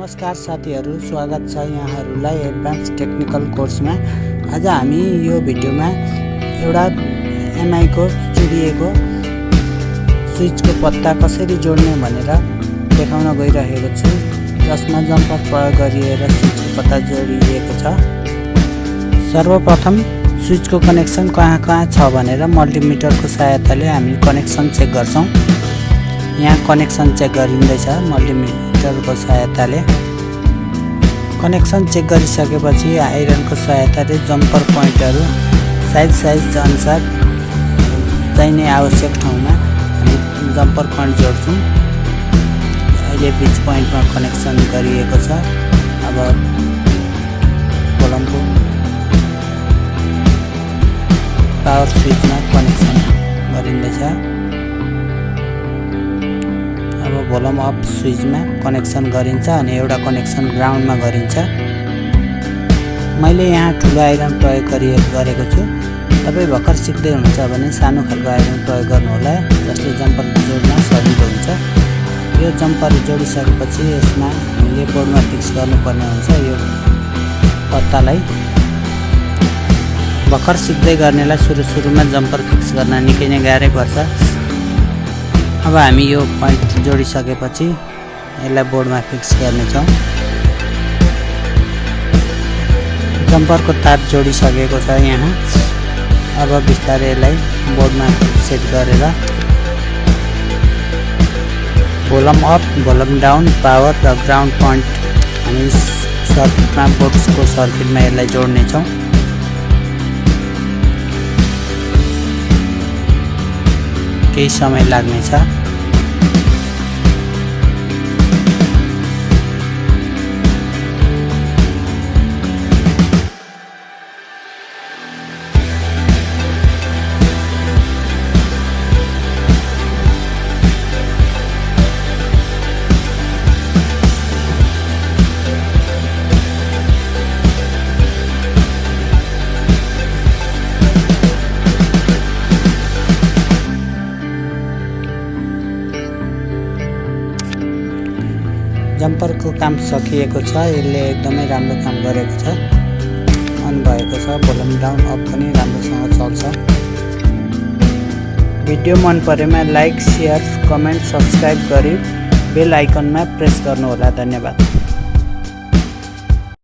नमस्कार साथीहरु, स्वागत छ यहाँहरुलाई एडभान्स टेक्निकल कोर्समा। आज हामी यो भिडियोमा एउटा एमआई को चुडिएको स्विचको पत्ता कसरी जोड्ने भनेर देखाउन गइरहेको छु, जसमा जम्पर प्रयोग गरिएर स्विचको पत्ता जोडिएको छ। सर्वप्रथम स्विचको कनेक्सन कहाँ छ भनेर मल्टिमिटरको सहायताले हामी कनेक्सन चेक गर्छौं। यहाँ कनेक्सन चेक गरिँदैछ मल्टिमिटरको सहायताले। कनेक्सन चेक गरिसकेपछि आइरनको सहायताले जम्पर पोइन्टहरु साइज अनुसार चाहिने आवश्यक ठाउँमा हामी जम्पर पोइन्ट जोड्छौं। अहिले बीच पोइन्टमा कनेक्सन गरिएको छ। अब कोलमको पावर स्विचमा कनेक्सन गरिँदैछ। अब भोल्युम अफ स्विचमा कनेक्सन गरिन्छ अनि एउटा कनेक्सन ग्राउन्डमा गरिन्छ। मैले यहाँ ठुलो आइरन प्रयोग गरेको छु। तपाई भर्खर सिक्दै हुनुहुन्छ भने सानो खालको आइरन प्रयोग गर्नु होला, जसले जम्पर जोड्न सजिलो हुन्छ। यो जम्पर जोडिसकेपछि यसमा हामीले बोर्डमा फिक्स गर्नुपर्ने हुन्छ। यो पत्तालाई भर्खर सिक्दै गर्नेलाई सुरुमा जम्पर फिक्स गर्न निकै नै गाह्रै पर्छ। अब हामी यो पोइन्ट जोडिसकेपछि यसलाई बोर्डमा फिक्स गर्नेछौं। जम्परको तार जोडिसकेको छ यहाँ। अब बिस्तारै यसलाई बोर्डमा सेट गरेर volume up, volume down, power र ग्राउन्ड पोइन्ट हामी सर्किटमा बोर्डको सर्किटमा यसलाई जोड्नेछौं। केही समय लाग्नेछ। जम्परको काम सकिएको छ। यसले एकदमै राम्रो काम गरेको छ, अन भएको छ। भोल्युम डाउन अप पनि राम्रोसँग चल्छ। भिडियो मन परेमा लाइक, शेयर, कमेन्ट, सब्स्क्राइब गरी बेल आइकनमा प्रेस गर्नु होला। धन्यवाद।